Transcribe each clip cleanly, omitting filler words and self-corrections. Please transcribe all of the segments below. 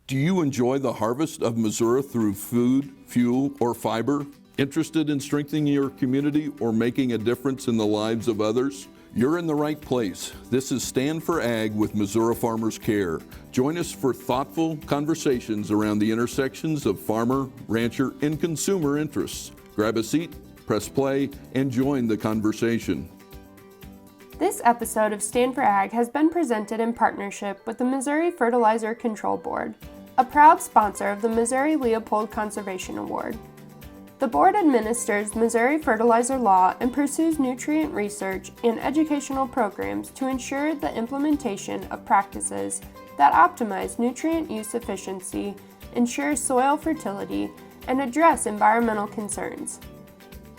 Do you enjoy the harvest of Missouri through food, fuel, or fiber? Interested in strengthening your community or making a difference in the lives of others? You're in the right place. This is Stand for Ag with Missouri Farmers Care. Join us for thoughtful conversations around the intersections of farmer, rancher, and consumer interests. Grab a seat, press play, and join the conversation. This episode of Stand for Ag has been presented in partnership with the Missouri Fertilizer Control Board, a proud sponsor of the Missouri Leopold Conservation Award. The board administers Missouri fertilizer law and pursues nutrient research and educational programs to ensure the implementation of practices that optimize nutrient use efficiency, ensure soil fertility, and address environmental concerns.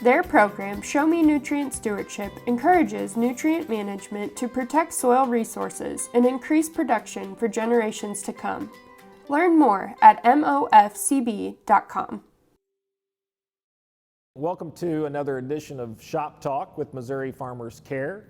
Their program, Show Me Nutrient Stewardship, encourages nutrient management to protect soil resources and increase production for generations to come. Learn more at mofcb.com. Welcome to another edition of Shop Talk with Missouri Farmers Care.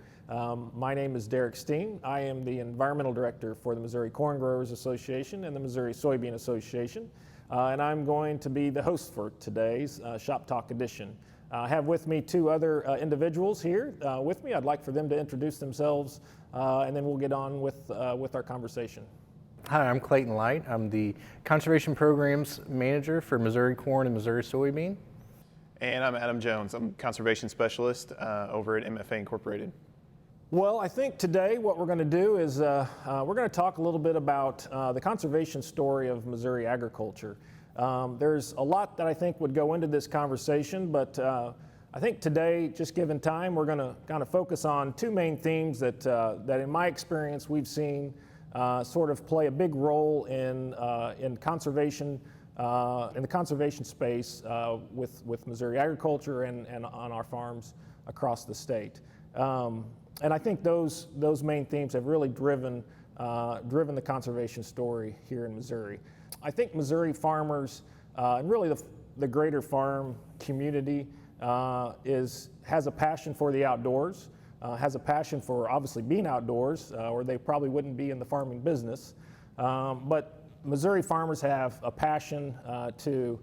My name is Darrick Steen. I am the Environmental Director for the Missouri Corn Growers Association and the Missouri Soybean Association, and I'm going to be the host for today's Shop Talk edition. I have with me two other individuals here with me. I'd like for them to introduce themselves, and then we'll get on with our conversation. Hi, I'm Clayton Light. I'm the Conservation Programs Manager for Missouri Corn and Missouri Soybean. And I'm Adam Jones. I'm Conservation Specialist over at MFA Incorporated. Well, I think today what we're going to do is we're going to talk a little bit about the conservation story of Missouri agriculture. There's a lot that I think would go into this conversation, but I think today, just given time, we're going to kind of focus on two main themes that in my experience we've seen sort of play a big role in conservation, in the conservation space with Missouri agriculture and on our farms across the state. And I think those main themes have really driven the conservation story here in Missouri. I think Missouri farmers and really the greater farm community has a passion for the outdoors. Has a passion for obviously being outdoors, or they probably wouldn't be in the farming business. But Missouri farmers have a passion to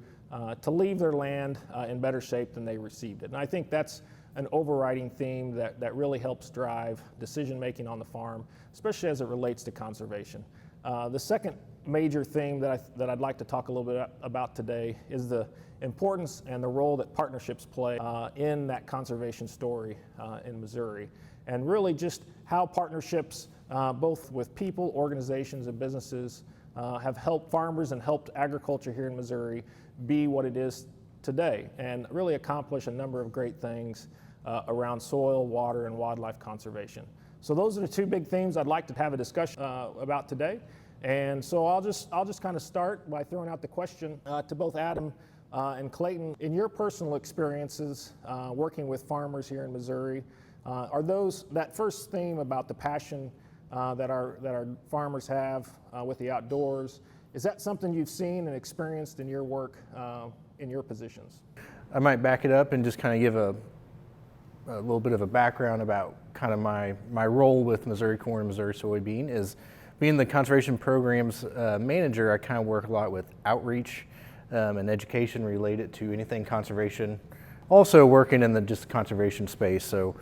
leave their land in better shape than they received it. And I think that's an overriding theme that really helps drive decision making on the farm, especially as it relates to conservation. The second major theme that I'd like to talk a little bit about today is the importance and the role that partnerships play in that conservation story in Missouri, and really just how partnerships both with people, organizations, and businesses have helped farmers and helped agriculture here in Missouri be what it is today, and really accomplish a number of great things around soil, water, and wildlife conservation. So those are the two big themes I'd like to have a discussion about today. And so I'll just kind of start by throwing out the question to both Adam and Clayton. In your personal experiences working with farmers here in Missouri, are that first theme about the passion that our farmers have with the outdoors, is that something you've seen and experienced in your work in your positions? I might back it up and just kind of give a little bit of a background about kind of my role with Missouri Corn and Missouri Soybean. Is being the conservation programs manager, I kind of work a lot with outreach and education related to anything conservation. Also working in the just conservation space. So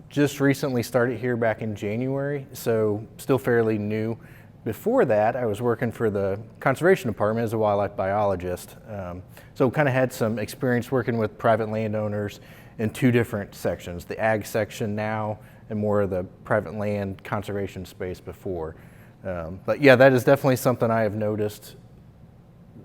just recently started here back in January, so still fairly new. Before that, I was working for the conservation department as a wildlife biologist. So kind of had some experience working with private landowners in two different sections, the ag section now and more of the private land conservation space before. But yeah, that is definitely something I have noticed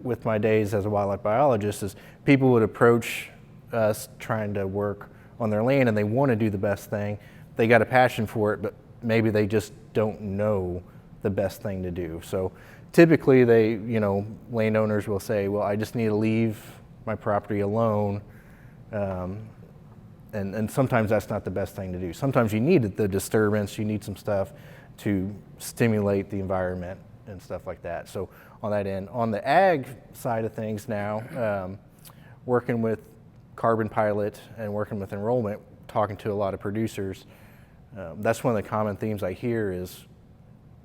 with my days as a wildlife biologist, is people would approach us trying to work on their land and they want to do the best thing. They got a passion for it, but maybe they just don't know the best thing to do. So typically landowners will say, well, I just need to leave my property alone. And sometimes that's not the best thing to do. Sometimes you need the disturbance, you need some stuff to stimulate the environment and stuff like that. So on that end, on the ag side of things now, working with Carbon Pilot and working with enrollment, talking to a lot of producers, that's one of the common themes I hear is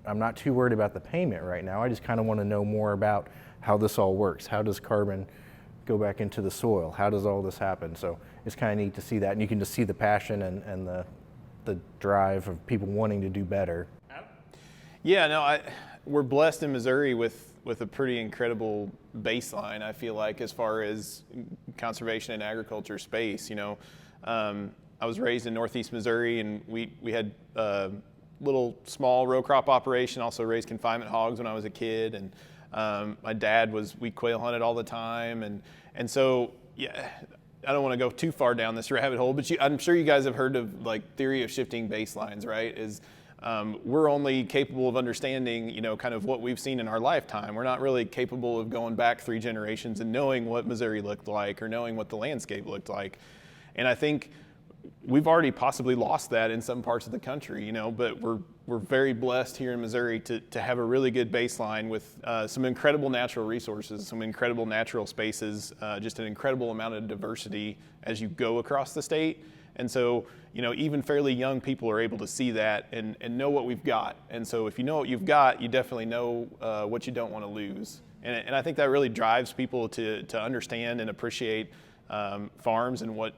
I'm not too worried about the payment right now. I just kind of want to know more about how this all works. How does carbon go back into the soil? How does all this happen? So it's kind of neat to see that, and you can just see the passion and the drive of people wanting to do better. Yeah, no, we're blessed in Missouri with a pretty incredible baseline, I feel like, as far as conservation and agriculture space. I was raised in Northeast Missouri, and we had a little small row crop operation, also raised confinement hogs when I was a kid, and my dad we quail hunted all the time, and so, yeah, I don't want to go too far down this rabbit hole, but I'm sure you guys have heard of like theory of shifting baselines, right? We're only capable of understanding, kind of what we've seen in our lifetime. We're not really capable of going back 3 generations and knowing what Missouri looked like or knowing what the landscape looked like. And I think we've already possibly lost that in some parts of the country, but we're very blessed here in Missouri to have a really good baseline with some incredible natural resources, some incredible natural spaces, just an incredible amount of diversity as you go across the state. And so, even fairly young people are able to see that and know what we've got. And so if you know what you've got, you definitely know what you don't want to lose. And I think that really drives people to understand and appreciate farms and what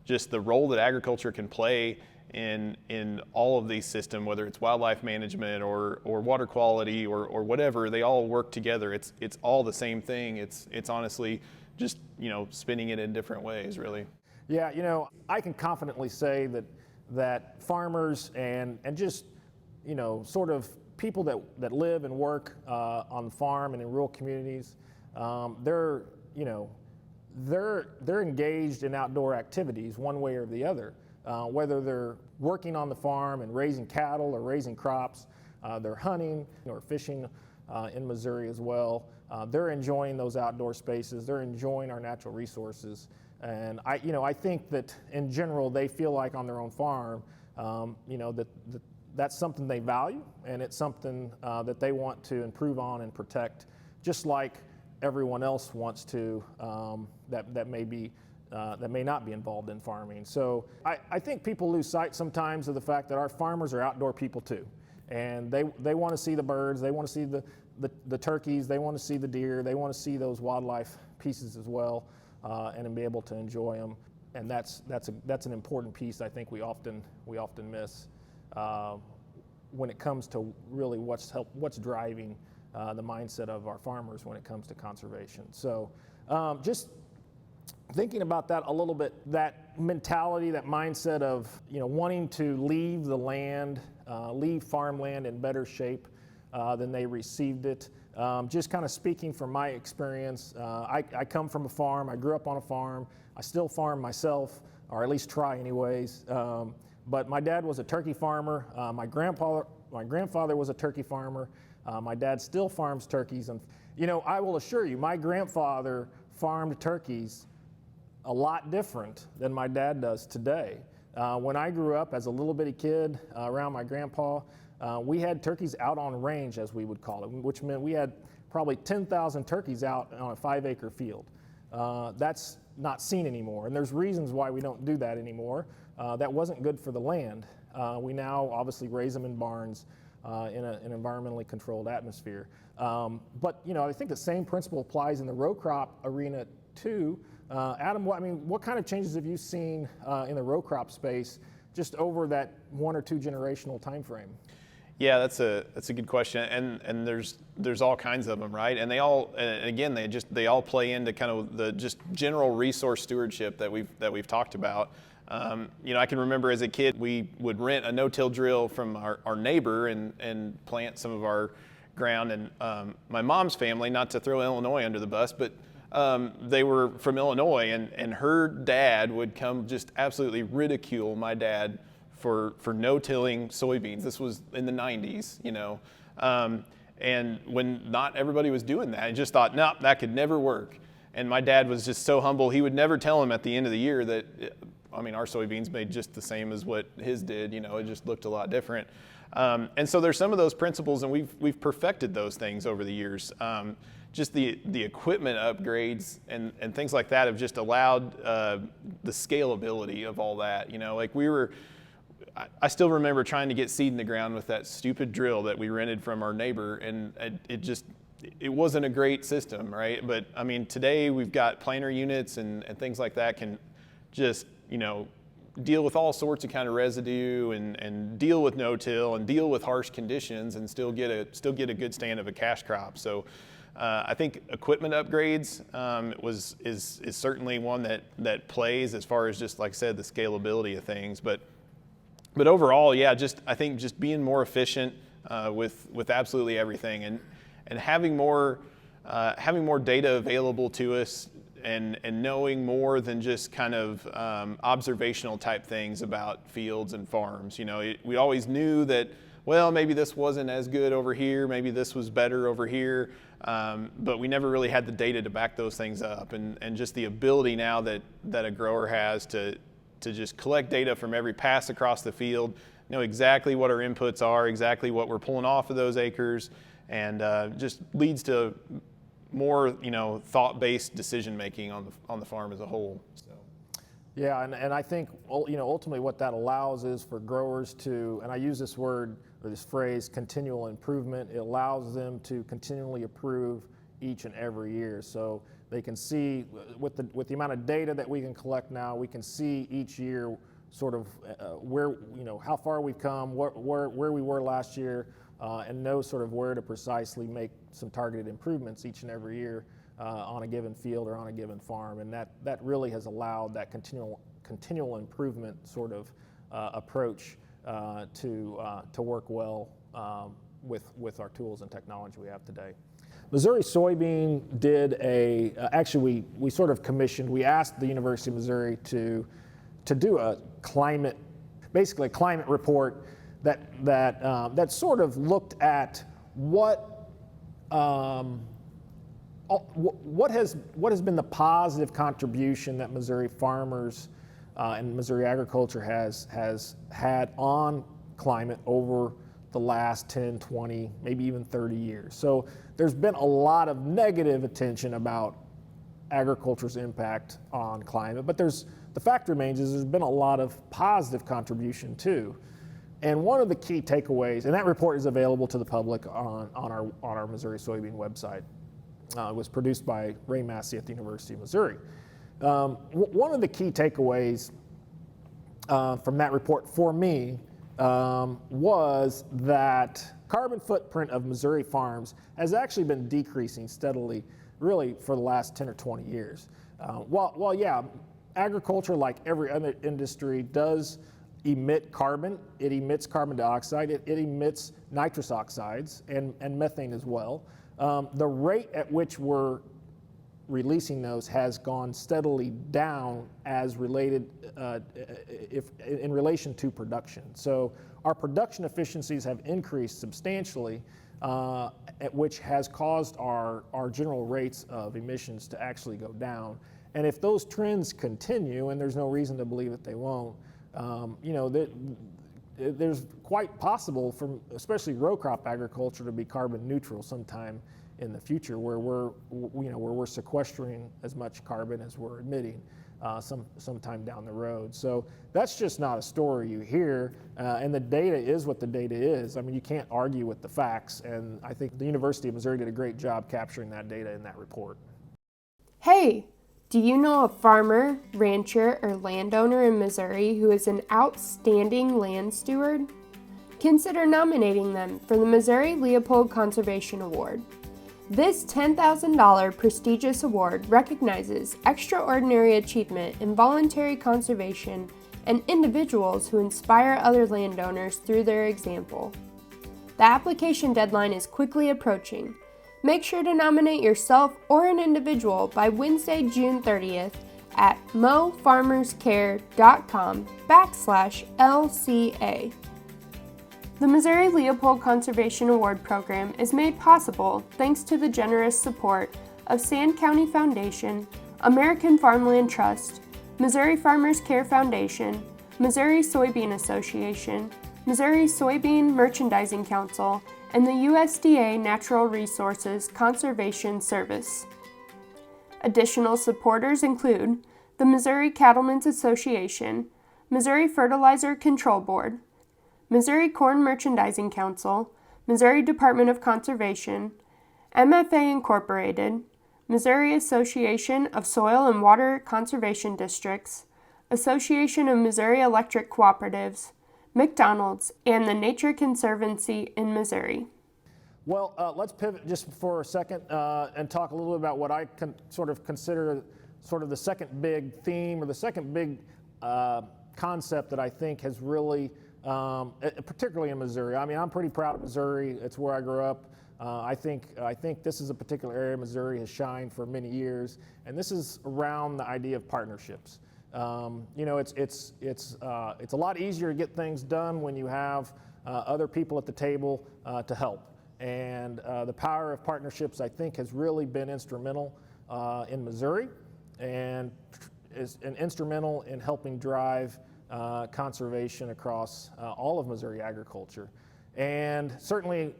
just the role that agriculture can play in all of these systems, whether it's wildlife management or water quality or whatever. They all work together. It's all the same thing. It's honestly just, spinning it in different ways, really. Yeah, I can confidently say that farmers and just, sort of people that live and work on the farm and in rural communities, they're engaged in outdoor activities one way or the other, whether they're working on the farm and raising cattle or raising crops, they're hunting or fishing in Missouri as well. They're enjoying those outdoor spaces. They're enjoying our natural resources. And I think that in general they feel like on their own farm, that's something they value, and it's something that they want to improve on and protect, just like everyone else wants to that may not be involved in farming. So I think people lose sight sometimes of the fact that our farmers are outdoor people too, and they want to see the birds, they want to see the turkeys, they want to see the deer, they want to see those wildlife pieces as well. And be able to enjoy them, and that's an important piece I think we often miss when it comes to really what's driving the mindset of our farmers when it comes to conservation. So just thinking about that a little bit, that mentality, that mindset of wanting to leave the land, leave farmland in better shape than they received it. Just kind of speaking from my experience, I come from a farm. I grew up on a farm. I still farm myself, or at least try anyways. But my dad was a turkey farmer. My grandfather was a turkey farmer. My dad still farms turkeys. And I will assure you, my grandfather farmed turkeys a lot different than my dad does today. When I grew up as a little bitty kid around my grandpa, we had turkeys out on range, as we would call it, which meant we had probably 10,000 turkeys out on a 5-acre field. That's not seen anymore, and there's reasons why we don't do that anymore. That wasn't good for the land. We now obviously raise them in barns in an environmentally controlled atmosphere. But I think the same principle applies in the row crop arena too. Adam, what kind of changes have you seen in the row crop space just over that 1 or 2 generational time frame? Yeah, that's a good question, and there's all kinds of them, right? And they all play into kind of the just general resource stewardship that we've talked about. I can remember as a kid we would rent a no-till drill from our neighbor and plant some of our ground. And my mom's family, not to throw Illinois under the bus, but they were from Illinois, and her dad would come just absolutely ridicule my dad for no-tilling soybeans. This was in the 90s, and when not everybody was doing that, I just thought, no, that could never work. And my dad was just so humble. He would never tell him at the end of the year that, our soybeans made just the same as what his did. It just looked a lot different. And so there's some of those principles, and we've perfected those things over the years. Just the equipment upgrades and things like that have just allowed the scalability of all that. I still remember trying to get seed in the ground with that stupid drill that we rented from our neighbor, and it wasn't a great system, right? But I mean, today we've got planter units and things like that can just, deal with all sorts of kind of residue and deal with no-till and deal with harsh conditions and still get a good stand of a cash crop. So I think equipment upgrades is certainly one that plays as far as, just like I said, the scalability of things. But overall, yeah, I think just being more efficient with absolutely everything, and having more data available to us, and knowing more than just kind of observational type things about fields and farms. We always knew that, well, maybe this wasn't as good over here, maybe this was better over here, but we never really had the data to back those things up, and just the ability now that a grower has to just collect data from every pass across the field, know exactly what our inputs are, exactly what we're pulling off of those acres, and just leads to more, thought-based decision-making on the farm as a whole. So. Yeah, and I think, ultimately what that allows is for growers to, and I use this word or this phrase, continual improvement. It allows them to continually improve each and every year. So they can see, with the amount of data that we can collect now, we can see each year sort of where, how far we've come, where we were last year, and know sort of where to precisely make some targeted improvements each and every year on a given field or on a given farm. And that really has allowed that continual improvement sort of approach to work well with our tools and technology we have today. Missouri Soybean did actually we sort of commissioned, we asked the University of Missouri to do a climate report that sort of looked at what has been the positive contribution that Missouri farmers and Missouri agriculture has had on climate over the last 10, 20, maybe even 30 years. So there's been a lot of negative attention about agriculture's impact on climate, but the fact remains is there's been a lot of positive contribution too. And one of the key takeaways, and that report is available to the public on our Missouri Soybean website. It was produced by Ray Massey at the University of Missouri. One of the key takeaways from that report for me was that carbon footprint of Missouri farms has actually been decreasing steadily, really for the last 10 or 20 years. Well, yeah, agriculture, like every other industry, does emit carbon. It emits carbon dioxide. It emits nitrous oxides and methane as well. The rate at which we're releasing those has gone steadily down as related in relation to production. So our production efficiencies have increased substantially, which has caused our general rates of emissions to actually go down. And if those trends continue, and there's no reason to believe that they won't, there's quite possible, especially row crop agriculture, to be carbon neutral sometime in the future, where we're sequestering as much carbon as we're emitting sometime down the road. So that's just not a story you hear, and the data is what the data is. I mean, you can't argue with the facts, and I think the University of Missouri did a great job capturing that data in that report. Hey! Do you know a farmer, rancher, or landowner in Missouri who is an outstanding land steward? Consider nominating them for the Missouri Leopold Conservation Award. This $10,000 prestigious award recognizes extraordinary achievement in voluntary conservation and individuals who inspire other landowners through their example. The application deadline is quickly approaching. Make sure to nominate yourself or an individual by Wednesday, June 30th at mofarmerscare.com/LCA. The Missouri Leopold Conservation Award Program is made possible thanks to the generous support of Sand County Foundation, American Farmland Trust, Missouri Farmers Care Foundation, Missouri Soybean Association, Missouri Soybean Merchandising Council, and the USDA Natural Resources Conservation Service. Additional supporters include the Missouri Cattlemen's Association, Missouri Fertilizer Control Board, Missouri Corn Merchandising Council, Missouri Department of Conservation, MFA Incorporated, Missouri Association of Soil and Water Conservation Districts, Association of Missouri Electric Cooperatives, McDonald's, and the Nature Conservancy in Missouri. Well, let's pivot just for a second and talk a little bit about what I sort of consider sort of the second big theme or the second big concept that I think has really, particularly in Missouri. I mean, I'm pretty proud of Missouri. It's where I grew up. I think this is a particular area Missouri has shined for many years, and this is around the idea of partnerships. You know, it's a lot easier to get things done when you have other people at the table to help. And the power of partnerships, I think, has really been instrumental in Missouri, and is instrumental in helping drive conservation across all of Missouri agriculture. And certainly,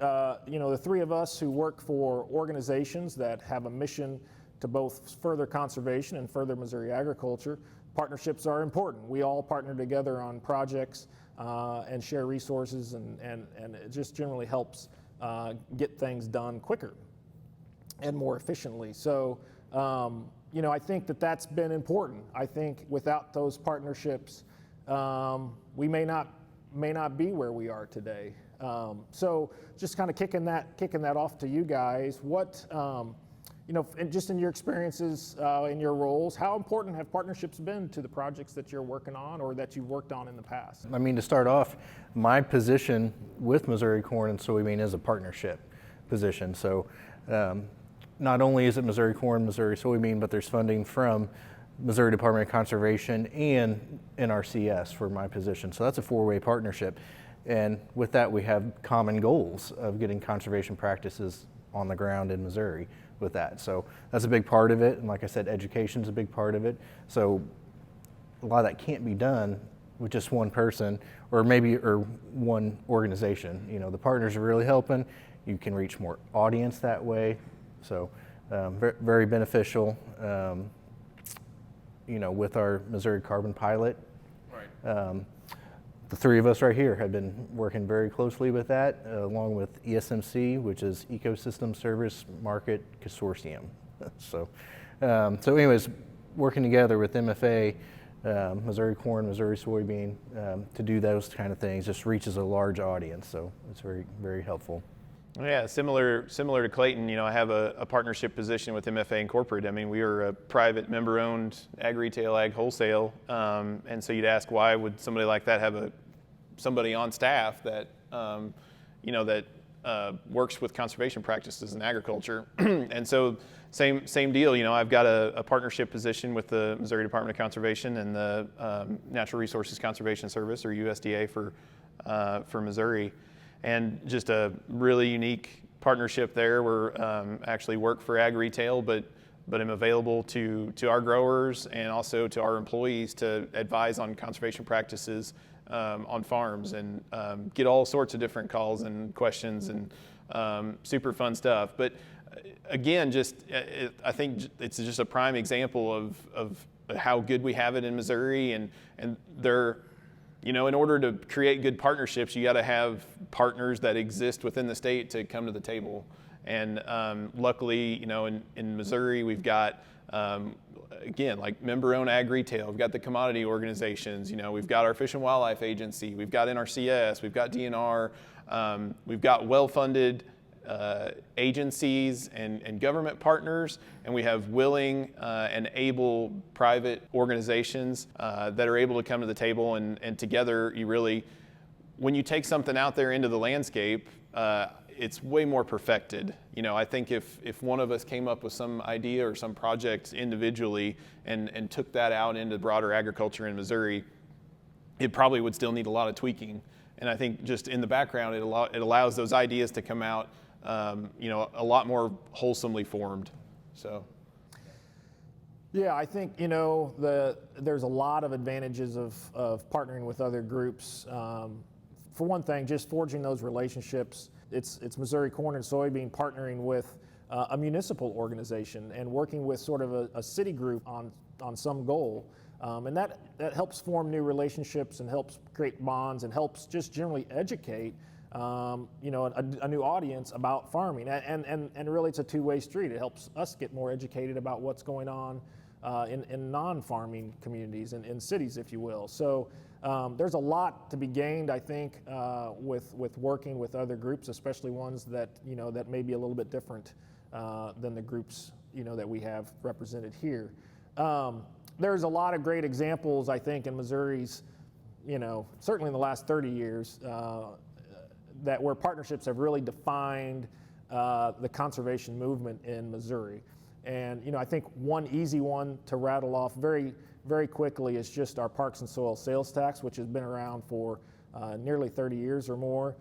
you know, the three of us who work for organizations that have a mission to both further conservation and further Missouri agriculture, partnerships are important. We all partner together on projects and share resources, and it just generally helps get things done quicker and more efficiently. So, you know, I think that's been important. I think without those partnerships, we may not be where we are today. So, just kind of kicking that off to you guys. What, you know, just in your experiences, in your roles, how important have partnerships been to the projects that you're working on or that you've worked on in the past? I mean, to start off, my position with Missouri Corn and Soybean is a partnership position. So not only is it Missouri Corn, Missouri Soybean, but there's funding from Missouri Department of Conservation and NRCS for my position. So that's a four-way partnership. And with that, we have common goals of getting conservation practices on the ground in Missouri with that. So that's a big part of it. And like I said, education's a big part of it. So a lot of that can't be done with just one person or one organization. You know, the partners are really helping. You can reach more audience that way. So very, very beneficial. You know, with our Missouri Carbon Pilot. Right. The three of us right here have been working very closely with that, along with ESMC, which is Ecosystem Service Market Consortium. So anyways, working together with MFA, Missouri Corn, Missouri Soybean, to do those kind of things just reaches a large audience. So it's very, very helpful. Yeah, similar to Clayton, you know, I have a partnership position with MFA Incorporated. I mean, we are a private member-owned ag retail, ag wholesale, and so you'd ask, why would somebody like that have somebody on staff that you know, that works with conservation practices in agriculture? And so same deal. You know, I've got a partnership position with the Missouri Department of Conservation and the Natural Resources Conservation Service, or USDA for Missouri. And just a really unique partnership there. We're actually work for ag retail, but I'm available to our growers and also to our employees to advise on conservation practices on farms, and get all sorts of different calls and questions, and super fun stuff. But again, I think it's just a prime example of how good we have it in Missouri, and they're, you know, in order to create good partnerships, you got to have partners that exist within the state to come to the table. And luckily, you know, in Missouri, we've got, again, like member-owned ag retail. We've got the commodity organizations. You know, we've got our Fish and Wildlife Agency. We've got NRCS. We've got DNR. We've got well-funded agencies and government partners, and we have willing and able private organizations that are able to come to the table, and together you really, when you take something out there into the landscape, it's way more perfected. You know, I think if one of us came up with some idea or some project individually and took that out into broader agriculture in Missouri, it probably would still need a lot of tweaking. And I think just in the background, it allows those ideas to come out you know, a lot more wholesomely formed. So. Yeah, I think, you know, there's a lot of advantages of partnering with other groups. For one thing, just forging those relationships. It's Missouri Corn and Soybean partnering with a municipal organization and working with sort of a city group on some goal. And that helps form new relationships and helps create bonds and helps just generally educate a new audience about farming. And really it's a two-way street. It helps us get more educated about what's going on in non-farming communities and in cities, if you will. So there's a lot to be gained, I think, with working with other groups, especially ones that that may be a little bit different than the groups that we have represented here. There's a lot of great examples, I think, in Missouri's, certainly in the last 30 years, that where partnerships have really defined the conservation movement in Missouri. And I think one easy one to rattle off very, very quickly is just our Parks and Soil Sales Tax, which has been around for nearly 30 years or more.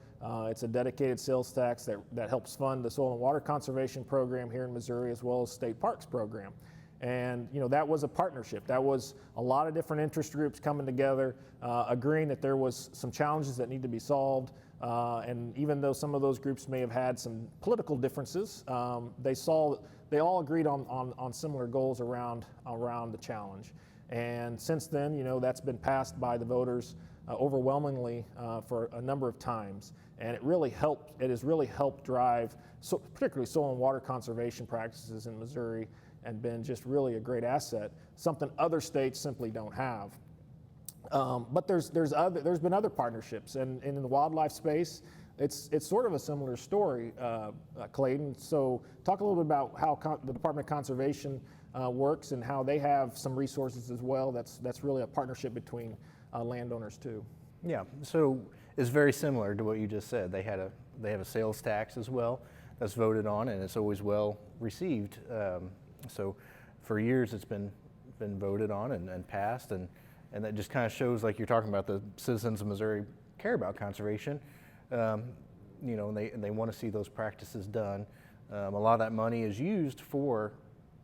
It's a dedicated sales tax that helps fund the soil and water conservation program here in Missouri, as well as state parks program. And that was a partnership. That was a lot of different interest groups coming together, agreeing that there was some challenges that need to be solved. And even though some of those groups may have had some political differences, they all agreed on similar goals around the challenge. And since then, that's been passed by the voters overwhelmingly for a number of times. And it has really helped drive, particularly soil and water conservation practices in Missouri, and been just really a great asset, something other states simply don't have. But there's been other partnerships, and in the wildlife space, it's sort of a similar story, Clayton. So talk a little bit about how the Department of Conservation works and how they have some resources as well. That's really a partnership between landowners too. Yeah, so it's very similar to what you just said. They have a sales tax as well that's voted on, and it's always well received. So for years it's been voted on and passed, and that just kind of shows, like you're talking about, the citizens of Missouri care about conservation, and they want to see those practices done. A lot of that money is used for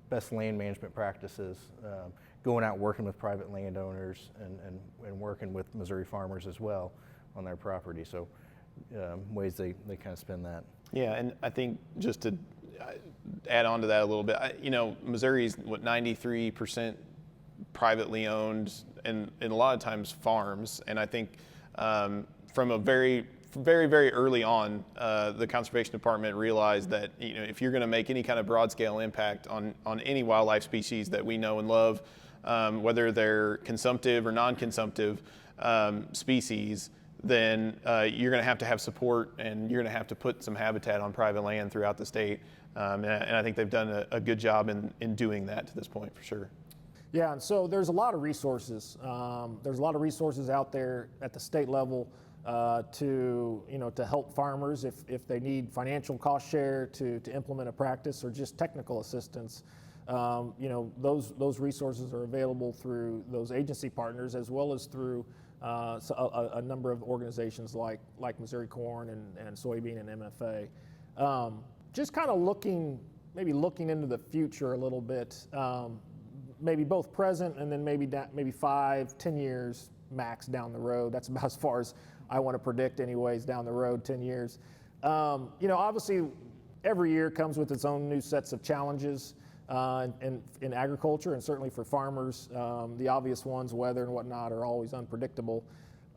best land management practices, going out working with private landowners and working with Missouri farmers as well on their property. So ways they kind of spend that. Yeah, and I think just to add on to that a little bit, Missouri's 93% privately owned, and a lot of times farms. And I think from a very, very early on, the Conservation Department realized that if you're going to make any kind of broad scale impact on any wildlife species that we know and love, whether they're consumptive or non-consumptive species, then you're going to have support, and you're going to have to put some habitat on private land throughout the state. And I think they've done a good job in doing that to this point, for sure. Yeah, and so there's a lot of resources. There's a lot of resources out there at the state level to help farmers if they need financial cost share to implement a practice, or just technical assistance. Those resources are available through those agency partners, as well as through a number of organizations like Missouri Corn and Soybean and MFA. Just kind of looking into the future a little bit, maybe both present and then maybe 5-10 years max down the road. That's about as far as I want to predict anyways, down the road, 10 years. Obviously every year comes with its own new sets of challenges in agriculture, and certainly for farmers. The obvious ones, weather and whatnot, are always unpredictable.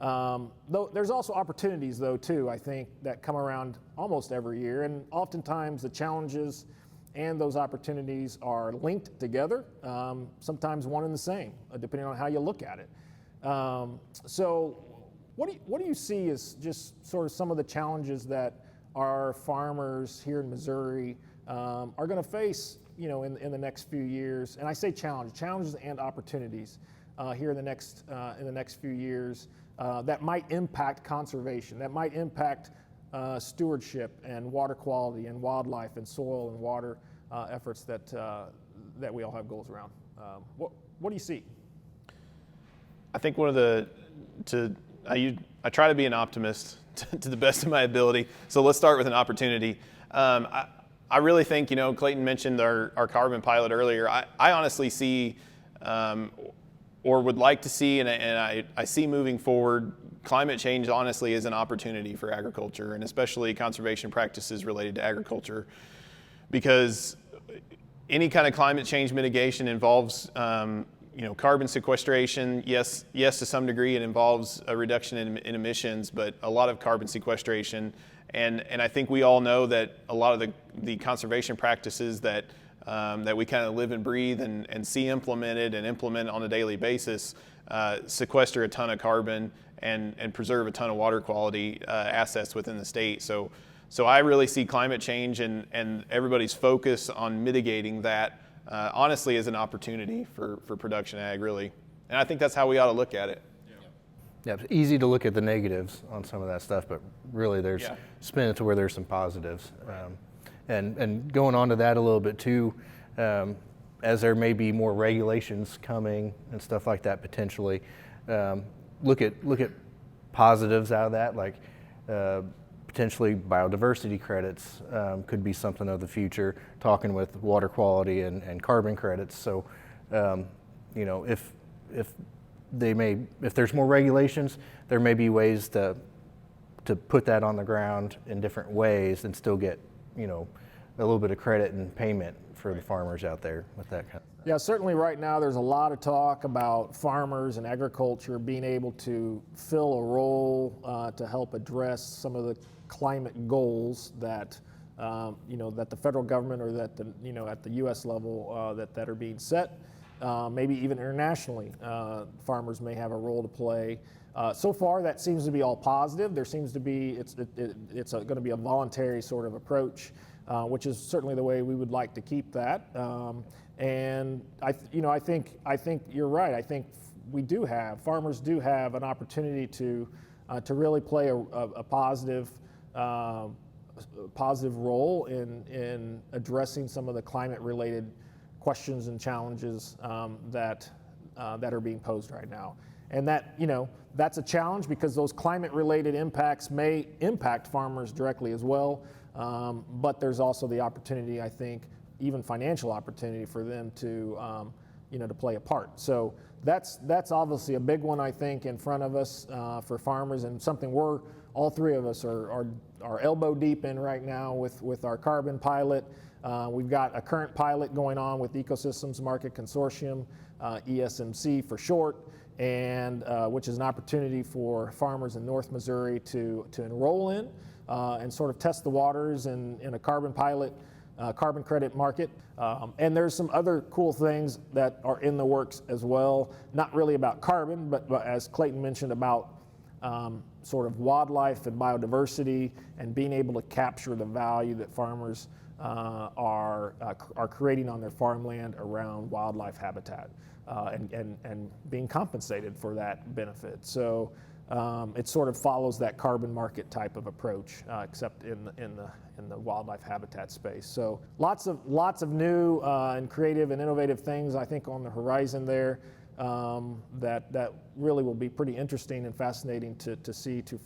Though there's also opportunities, though, too, I think, that come around almost every year, and oftentimes the challenges and those opportunities are linked together, sometimes one and the same, depending on how you look at it. So what do you see as just sort of some of the challenges that our farmers here in Missouri are going to face in the next few years? And I say challenges and opportunities here in the next few years that might impact conservation, that might impact stewardship and water quality and wildlife and soil and water efforts that we all have goals around. What do you see? I think I try to be an optimist to the best of my ability. So let's start with an opportunity. I really think, Clayton mentioned our carbon pilot earlier. I honestly see, or would like to see, and I see moving forward, climate change honestly is an opportunity for agriculture, and especially conservation practices related to agriculture, because any kind of climate change mitigation involves carbon sequestration, yes, to some degree it involves a reduction in emissions, but a lot of carbon sequestration. And I think we all know that a lot of the conservation practices that we kind of live and breathe and see implemented and implement on a daily basis sequester a ton of carbon and preserve a ton of water quality assets within the state. So I really see climate change and everybody's focus on mitigating that honestly as an opportunity for production ag, really. And I think that's how we ought to look at it. Yeah, it's easy to look at the negatives on some of that stuff, but really there's spin it to where there's some positives. And going on to that a little bit too, as there may be more regulations coming and stuff like that potentially, look at positives out of that, like potentially biodiversity credits could be something of the future, talking with water quality and carbon credits. So, if there's more regulations, there may be ways to put that on the ground in different ways and still get, a little bit of credit and payment for the farmers out there with that kind of stuff. Yeah, certainly right now there's a lot of talk about farmers and agriculture being able to fill a role to help address some of the climate goals that that the federal government or that at the U.S. level that are being set. Maybe even internationally, farmers may have a role to play. So far, that seems to be all positive. There seems to be it's going to be a voluntary sort of approach, which is certainly the way we would like to keep that. And I think you're right. I think farmers do have an opportunity to really play a positive role in addressing some of the climate-related questions and challenges that are being posed right now. And that's a challenge because those climate-related impacts may impact farmers directly as well. But there's also the opportunity, I think, even financial opportunity for them to play a part. So that's obviously a big one, I think, in front of us for farmers, and something all three of us are elbow deep in right now with our carbon pilot. We've got a current pilot going on with Ecosystems Market Consortium, ESMC for short, and which is an opportunity for farmers in North Missouri to enroll in and sort of test the waters in a carbon pilot, carbon credit market. And there's some other cool things that are in the works as well, not really about carbon, but as Clayton mentioned, about sort of wildlife and biodiversity and being able to capture the value that farmers are creating on their farmland around wildlife habitat and being compensated for that benefit. So it sort of follows that carbon market type of approach, except in the wildlife habitat space. So lots of new and creative and innovative things, I think, on the horizon there that really will be pretty interesting and fascinating to see to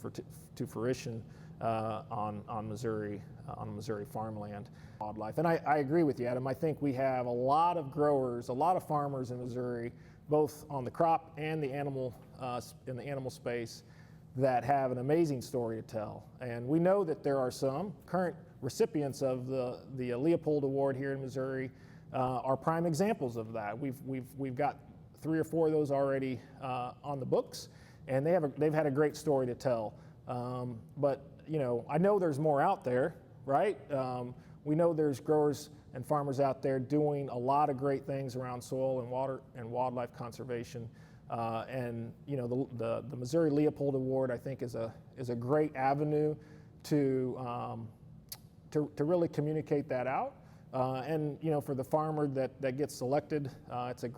fruition on Missouri farmland wildlife. And I agree with you, Adam. I think we have a lot of growers, a lot of farmers in Missouri, both on the crop and the animal in the animal space, that have an amazing story to tell. And we know that there are some current recipients of the Leopold Award here in Missouri are prime examples of that. We've got 3 or 4 of those already on the books, and they've had a great story to tell. But I know there's more out there, right? We know there's growers and farmers out there doing a lot of great things around soil and water and wildlife conservation. And the Missouri Leopold Award, I think, is a great avenue to really communicate that out. And for the farmer that gets selected, it's a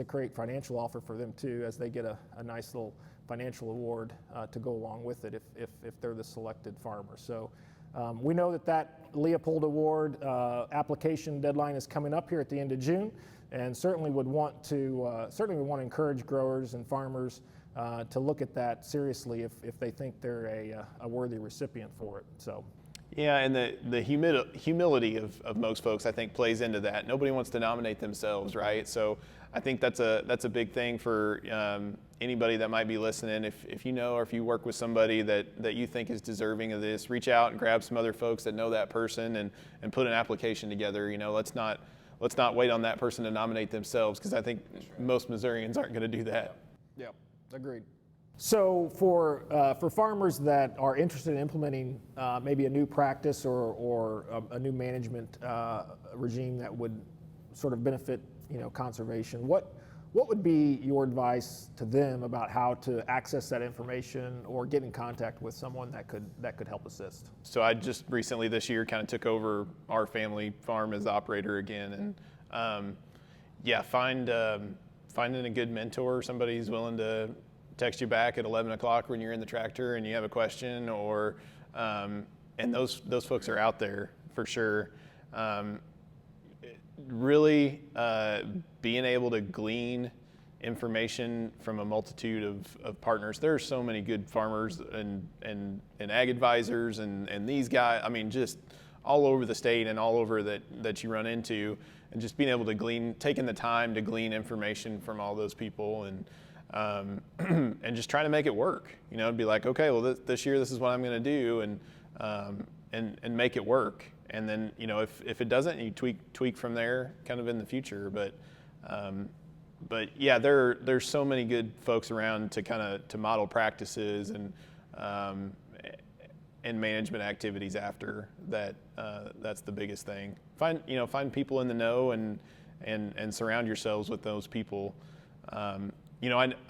great financial offer for them too, as they get a nice little financial award to go along with it if they're the selected farmer. So we know that Leopold Award application deadline is coming up here at the end of June, and certainly would want to encourage growers and farmers to look at that seriously if they think they're a worthy recipient for it. So. Yeah, and the humility of most folks, I think, plays into that. Nobody wants to nominate themselves, right? So I think that's a big thing for anybody that might be listening. If you know, or if you work with somebody that you think is deserving of this, reach out and grab some other folks that know that person and put an application together. Let's not let's not wait on that person to nominate themselves, because I think most Missourians aren't going to do that. Yeah, agreed. So for farmers that are interested in implementing maybe a new practice or a new management regime that would sort of benefit conservation, what would be your advice to them about how to access that information or get in contact with someone that could help assist? So I just recently this year kind of took over our family farm as operator again, and finding a good mentor, somebody who's willing to text you back at 11 o'clock when you're in the tractor and you have a question, or and those folks are out there for sure. Really being able to glean information from a multitude of partners. There are so many good farmers and ag advisors and these guys, I mean, just all over the state and all over that you run into, and just being able to taking the time to glean information from all those people, and just trying to make it work. It'd be like, okay, well, this year this is what I'm going to do, and make it work. And then, if it doesn't, you tweak from there, kind of in the future. But yeah, there's so many good folks around to model practices and management activities after that. That's the biggest thing. Find people in the know and surround yourselves with those people. I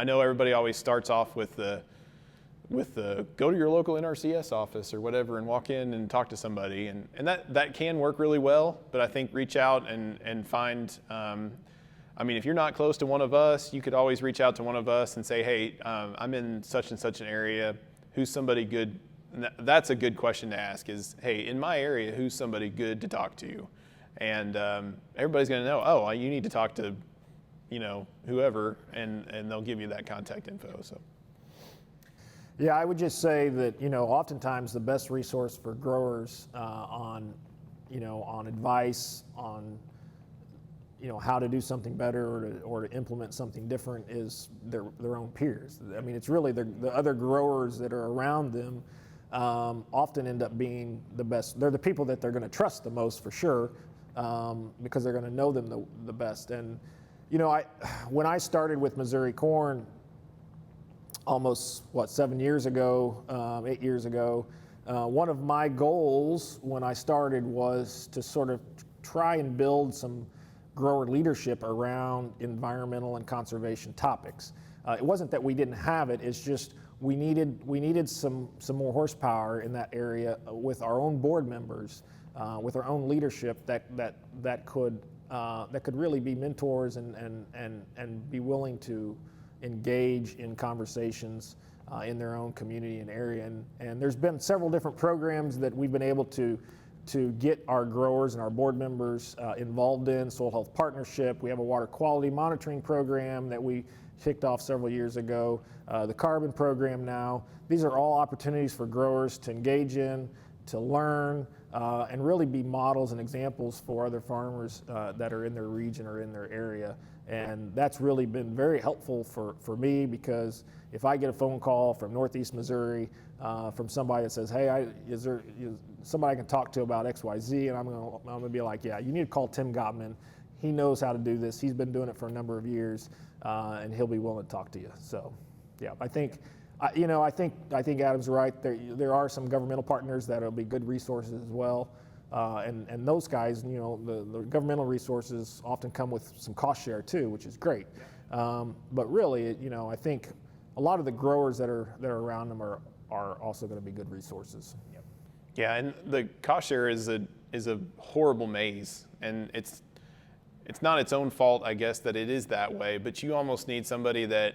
know everybody always starts off with the go to your local NRCS office or whatever and walk in and talk to somebody, and that can work really well, but I think reach out and find, if you're not close to one of us, you could always reach out to one of us and say, hey, I'm in such and such an area, who's somebody good? And that's a good question to ask is, hey, in my area, who's somebody good to talk to? And everybody's going to know, oh, you need to talk to whoever, and they'll give you that contact info. So. Yeah, I would just say that oftentimes the best resource for growers on advice on how to do something better or to implement something different is their own peers. I mean, it's really the other growers that are around them often end up being the best. They're the people that they're going to trust the most for sure, because they're going to know them the best. And when I started with Missouri Corn, almost 7 years ago, 8 years ago, one of my goals when I started was to sort of try and build some grower leadership around environmental and conservation topics. It wasn't that we didn't have it; it's just we needed some more horsepower in that area with our own board members, with our own leadership that could really be mentors and be willing to engage in conversations in their own community and area. And there's been several different programs that we've been able to get our growers and our board members involved in. Soil Health Partnership. We have a water quality monitoring program that we kicked off several years ago. The carbon program now. These are all opportunities for growers to engage in, to learn, and really be models and examples for other farmers that are in their region or in their area. And that's really been very helpful for me, because if I get a phone call from Northeast Missouri from somebody that says, hey, is there somebody I can talk to about XYZ, and I'm gonna be like, yeah, you need to call Tim Gottman. He knows how to do this. He's been doing it for a number of years, and he'll be willing to talk to you. So, yeah, I think Adam's right. There are some governmental partners that'll be good resources as well. And those guys, the governmental resources often come with some cost share too, which is great. But really, I think a lot of the growers that are around them are also going to be good resources. Yep. Yeah, and the cost share is a horrible maze, and it's not its own fault, I guess, that it is that way. But you almost need somebody that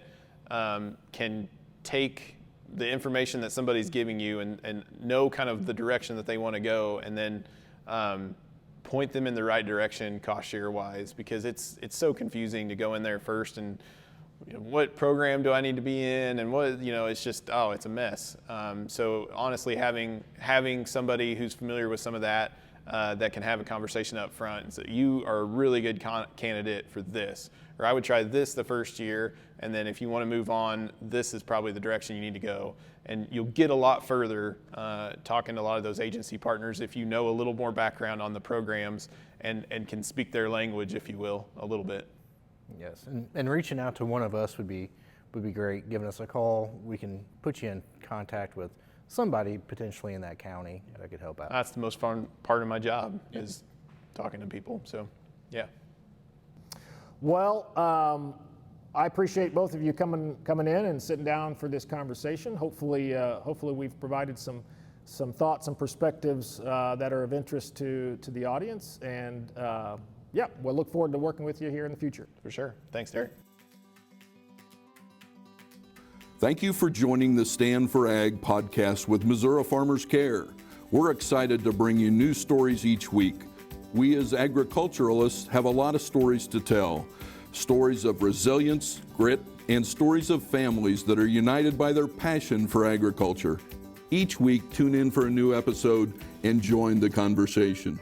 can take the information that somebody's giving you and know kind of the direction that they want to go, and then point them in the right direction cost share wise, because it's so confusing to go in there first and what program do I need to be in, and what it's just it's a mess. So honestly, having somebody who's familiar with some of that that can have a conversation up front and say, you are a really good candidate for this, or I would try this the first year, and then if you want to move on, this is probably the direction you need to go. And you'll get a lot further talking to a lot of those agency partners if you know a little more background on the programs and can speak their language, if you will, a little bit. Yes, and reaching out to one of us would be great. Giving us a call, we can put you in contact with somebody potentially in that county that could help out. That's the most fun part of my job, is talking to people. So, yeah. Well, I appreciate both of you coming in and sitting down for this conversation. Hopefully we've provided some thoughts and perspectives that are of interest to the audience. And yeah, we'll look forward to working with you here in the future. For sure. Thanks, Darrick. Thank you for joining the Stand for Ag podcast with Missouri Farmers Care. We're excited to bring you new stories each week. We as agriculturalists have a lot of stories to tell. Stories of resilience, grit, and stories of families that are united by their passion for agriculture. Each week, tune in for a new episode and join the conversation.